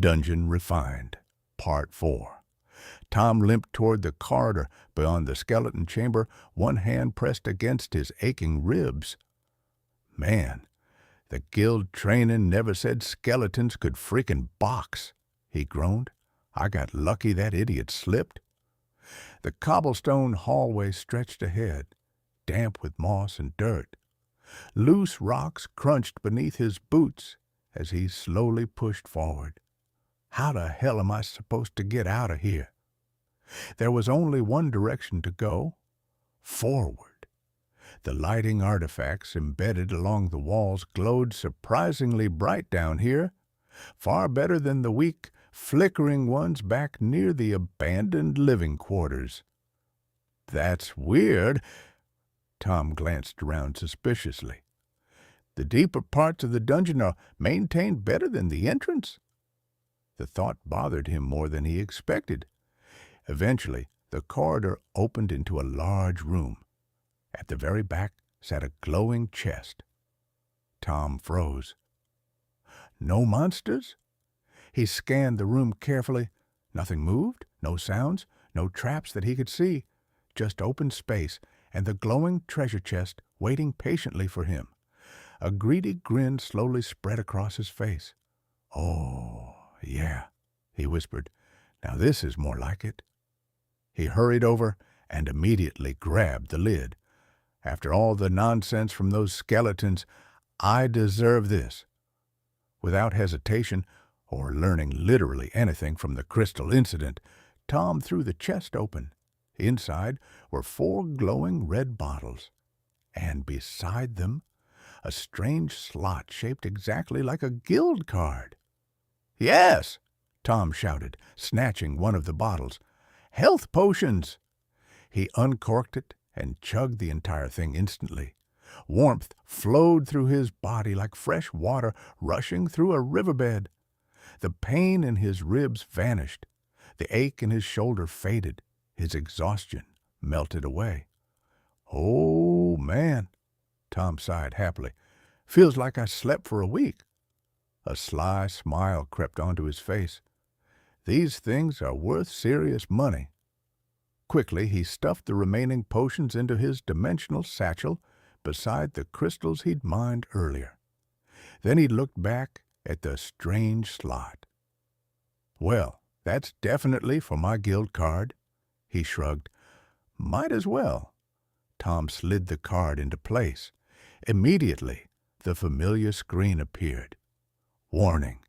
Dungeon Refined, Part 4. Tom limped toward the corridor beyond the skeleton chamber, one hand pressed against his aching ribs. Man, the guild training never said skeletons could freaking box, he groaned. I got lucky that idiot slipped. The cobblestone hallway stretched ahead, damp with moss and dirt. Loose rocks crunched beneath his boots as he slowly pushed forward. How the hell am I supposed to get out of here? There was only one direction to go, forward. The lighting artifacts embedded along the walls glowed surprisingly bright down here, far better than the weak, flickering ones back near the abandoned living quarters. That's weird. Tom glanced around suspiciously. The deeper parts of the dungeon are maintained better than the entrance. The thought bothered him more than he expected. Eventually, the corridor opened into a large room. At the very back sat a glowing chest. Tom froze. No monsters? He scanned the room carefully. Nothing moved, no sounds, no traps that he could see. Just open space and the glowing treasure chest waiting patiently for him. A greedy grin slowly spread across his face. Oh, yeah, he whispered. Now this is more like it. He hurried over and immediately grabbed the lid. After all the nonsense from those skeletons, I deserve this. Without hesitation, or learning literally anything from the crystal incident, Tom threw the chest open. Inside were 4 glowing red bottles, and beside them, a strange slot shaped exactly like a guild card. Yes, Tom shouted, snatching one of the bottles. Health potions! He uncorked it and chugged the entire thing instantly. Warmth flowed through his body like fresh water rushing through a riverbed. The pain in his ribs vanished. The ache in his shoulder faded. His exhaustion melted away. Oh, man, Tom sighed happily. Feels like I slept for a week. A sly smile crept onto his face. These things are worth serious money. Quickly, he stuffed the remaining potions into his dimensional satchel beside the crystals he'd mined earlier. Then he looked back at the strange slot. Well, that's definitely for my guild card. He shrugged. Might as well. Tom slid the card into place. Immediately, the familiar screen appeared. Warning.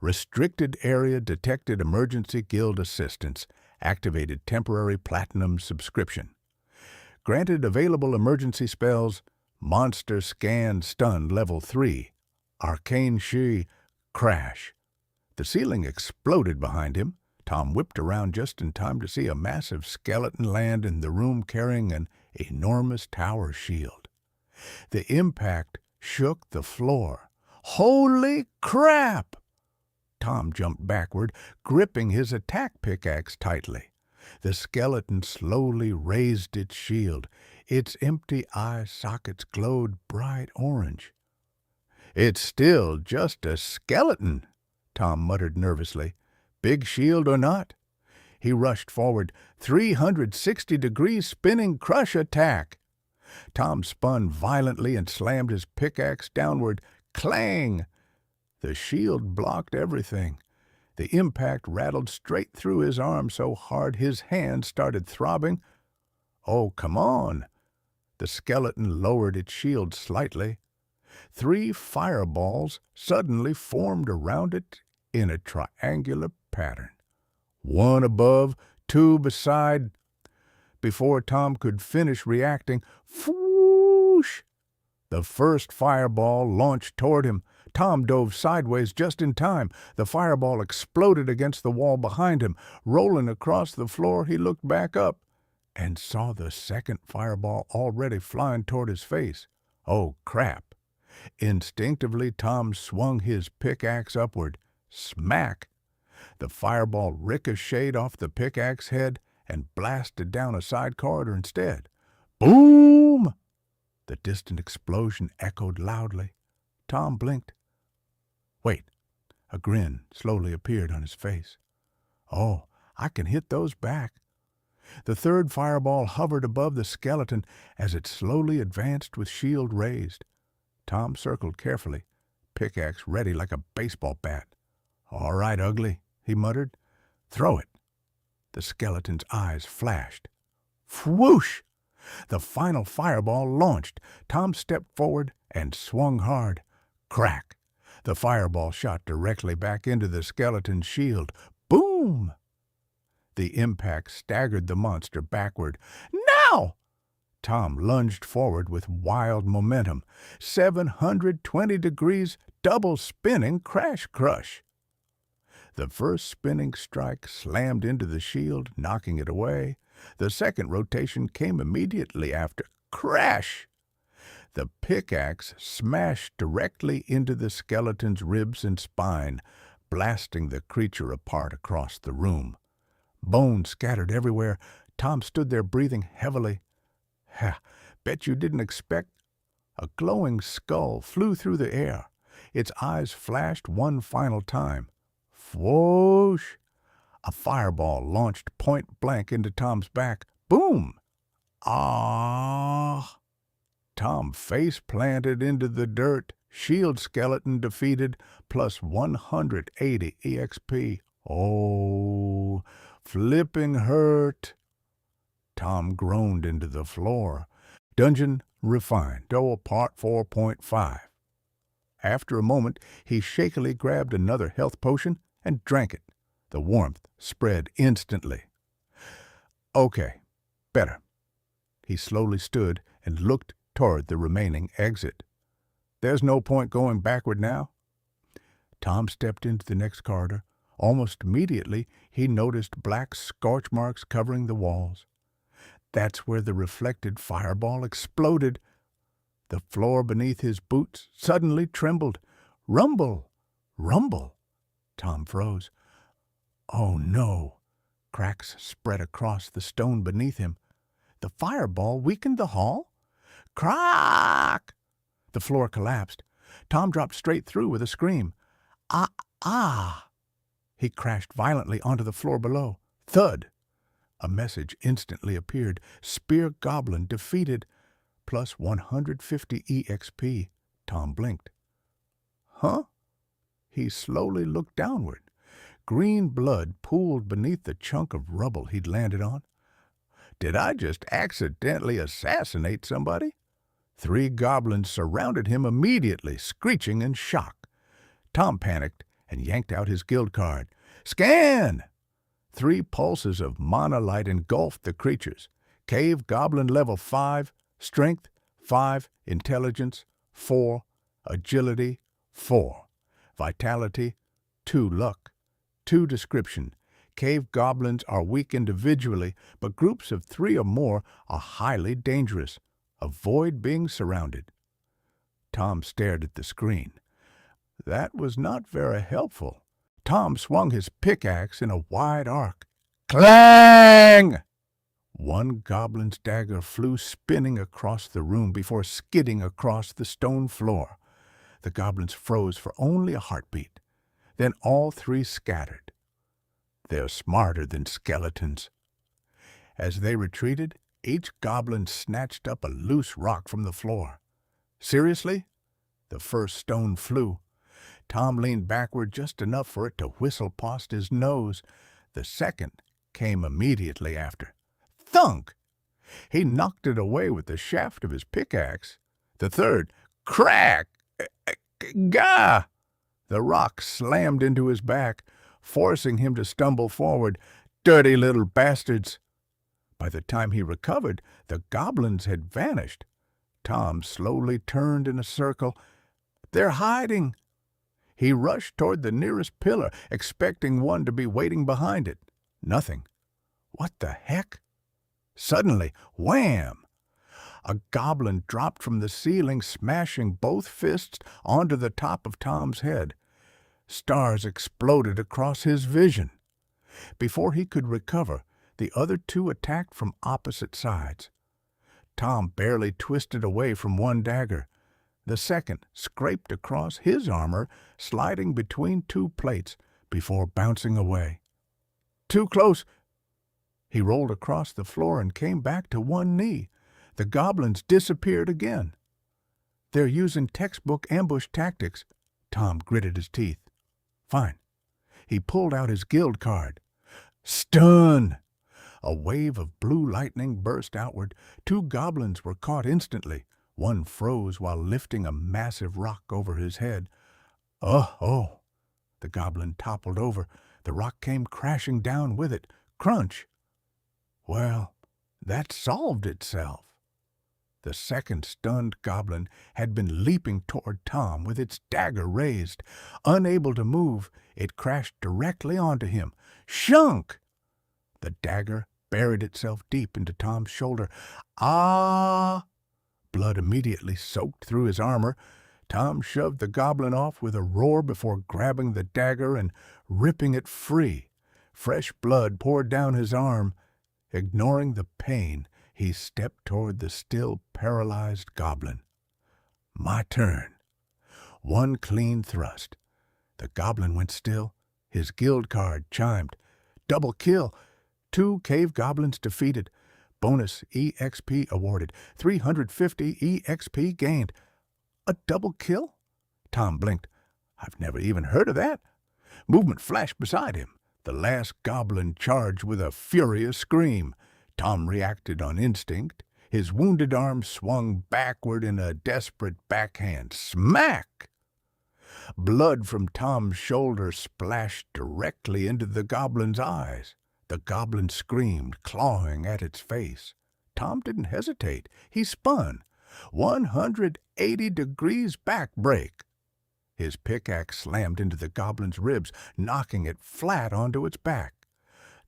Restricted area detected emergency guild assistance. Activated temporary platinum subscription. Granted available emergency spells, Monster Scan Stun Level 3, Arcane Shi, Crash. The ceiling exploded behind him. Tom whipped around just in time to see a massive skeleton land in the room carrying an enormous tower shield. The impact shook the floor. Holy crap! Tom jumped backward, gripping his attack pickaxe tightly. The skeleton slowly raised its shield. Its empty eye sockets glowed bright orange. It's still just a skeleton, Tom muttered nervously. Big shield or not? He rushed forward, 360-degree spinning crush attack. Tom spun violently and slammed his pickaxe downward. Clang! The shield blocked everything. The impact rattled straight through his arm so hard his hand started throbbing. Oh, come on! The skeleton lowered its shield slightly. 3 fireballs suddenly formed around it in a triangular pattern. 1 above, 2 beside. Before Tom could finish reacting, whoosh! The first fireball launched toward him. Tom dove sideways just in time. The fireball exploded against the wall behind him. Rolling across the floor, he looked back up and saw the second fireball already flying toward his face. Oh, crap! Instinctively, Tom swung his pickaxe upward. Smack! The fireball ricocheted off the pickaxe head and blasted down a side corridor instead. Boom! The distant explosion echoed loudly. Tom blinked. Wait, A grin slowly appeared on his face. "Oh, I can hit those back." The third fireball hovered above the skeleton as it slowly advanced with shield raised. Tom circled carefully, pickaxe ready like a baseball bat. "All right, Ugly," he muttered. "Throw it." The skeleton's eyes flashed. Whoosh! The final fireball launched. Tom stepped forward and swung hard. Crack! The fireball shot directly back into the skeleton's shield. Boom! The impact staggered the monster backward. "Now!" Tom lunged forward with wild momentum. 720 degrees, double spinning crash crush. The first spinning strike slammed into the shield, knocking it away. The second rotation came immediately after. Crash! The pickaxe smashed directly into the skeleton's ribs and spine, blasting the creature apart across the room. Bones scattered everywhere. Tom stood there breathing heavily. "Ha! Bet you didn't expect—" A glowing skull flew through the air. Its eyes flashed one final time. Whoosh! A fireball launched point-blank into Tom's back. Boom! Ah! Tom face-planted into the dirt. Shield skeleton defeated, plus 180 EXP. Oh, flipping hurt. Tom groaned into the floor. Dungeon refined. Part 4.5. After a moment, he shakily grabbed another health potion and drank it. The warmth spread instantly. Okay, better. He slowly stood and looked toward the remaining exit. There's no point going backward now. Tom stepped into the next corridor. Almost immediately, he noticed black scorch marks covering the walls. That's where the reflected fireball exploded. The floor beneath his boots suddenly trembled. Rumble! Rumble! Tom froze. Oh no! Cracks spread across the stone beneath him. The fireball weakened the hall? Crack! The floor collapsed. Tom dropped straight through with a scream. Ah! He crashed violently onto the floor below. Thud! A message instantly appeared. Spear Goblin defeated. Plus 150 EXP. Tom blinked. Huh? He slowly looked downward. Green blood pooled beneath the chunk of rubble he'd landed on. Did I just accidentally assassinate somebody? 3 goblins surrounded him immediately, screeching in shock. Tom panicked and yanked out his guild card. Scan! 3 pulses of mana light engulfed the creatures. Cave Goblin level 5, Strength 5, Intelligence 4, Agility 4, Vitality 2, Luck 2, Description. Cave goblins are weak individually, but groups of 3 or more are highly dangerous. Avoid being surrounded. Tom stared at the screen. That was not very helpful. Tom swung his pickaxe in a wide arc. Clang! 1 goblin's dagger flew spinning across the room before skidding across the stone floor. The goblins froze for only a heartbeat. Then all 3 scattered. They're smarter than skeletons. As they retreated, each goblin snatched up a loose rock from the floor. Seriously? The first stone flew. Tom leaned backward just enough for it to whistle past his nose. The second came immediately after. Thunk! He knocked it away with the shaft of his pickaxe. The third, crack! Gah! The rock slammed into his back, forcing him to stumble forward. Dirty little bastards! By the time he recovered, the goblins had vanished. Tom slowly turned in a circle. They're hiding! He rushed toward the nearest pillar, expecting one to be waiting behind it. Nothing. What the heck? Suddenly, wham! A goblin dropped from the ceiling, smashing both fists onto the top of Tom's head. Stars exploded across his vision. Before he could recover, the other 2 attacked from opposite sides. Tom barely twisted away from one dagger. The second scraped across his armor, sliding between two plates before bouncing away. Too close! He rolled across the floor and came back to one knee. The goblins disappeared again. They're using textbook ambush tactics. Tom gritted his teeth. Fine. He pulled out his guild card. Stun! A wave of blue lightning burst outward. Two goblins were caught instantly. One froze while lifting a massive rock over his head. Oh! The goblin toppled over. The rock came crashing down with it. Crunch! Well, that solved itself. The second stunned goblin had been leaping toward Tom with its dagger raised. Unable to move, it crashed directly onto him. Shunk! The dagger buried itself deep into Tom's shoulder. Ah! Blood immediately soaked through his armor. Tom shoved the goblin off with a roar before grabbing the dagger and ripping it free. Fresh blood poured down his arm. Ignoring the pain, he stepped toward the still paralyzed goblin. My turn. One clean thrust. The goblin went still. His guild card chimed. Double kill. 2 cave goblins defeated. Bonus EXP awarded. 350 EXP gained. A double kill? Tom blinked. I've never even heard of that. Movement flashed beside him. The last goblin charged with a furious scream. Tom reacted on instinct. His wounded arm swung backward in a desperate backhand. Smack! Blood from Tom's shoulder splashed directly into the goblin's eyes. The goblin screamed, clawing at its face. Tom didn't hesitate. He spun. 180 degrees back break. His pickaxe slammed into the goblin's ribs, knocking it flat onto its back.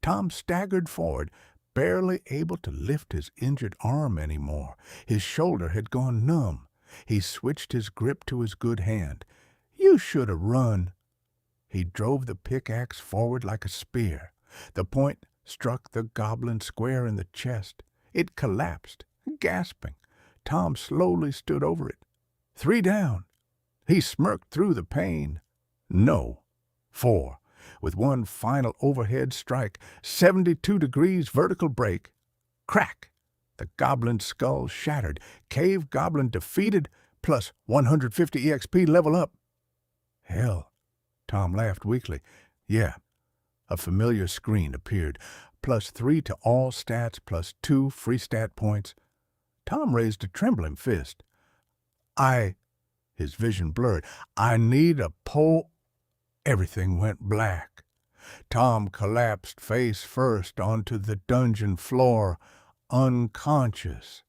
Tom staggered forward, barely able to lift his injured arm anymore. His shoulder had gone numb. He switched his grip to his good hand. You should have run. He drove the pickaxe forward like a spear. The point struck the goblin square in the chest. It collapsed, gasping. Tom slowly stood over it. 3 down. He smirked through the pain. No. 4. With one final overhead strike, 72 degrees vertical break. Crack! The goblin's skull shattered. Cave goblin defeated, plus 150 EXP level up. Hell. Tom laughed weakly. Yeah. A familiar screen appeared. Plus 3 to all stats, plus 2 free stat points. Tom raised a trembling fist. His vision blurred. I need a pole. Everything went black. Tom collapsed face first onto the dungeon floor, unconscious.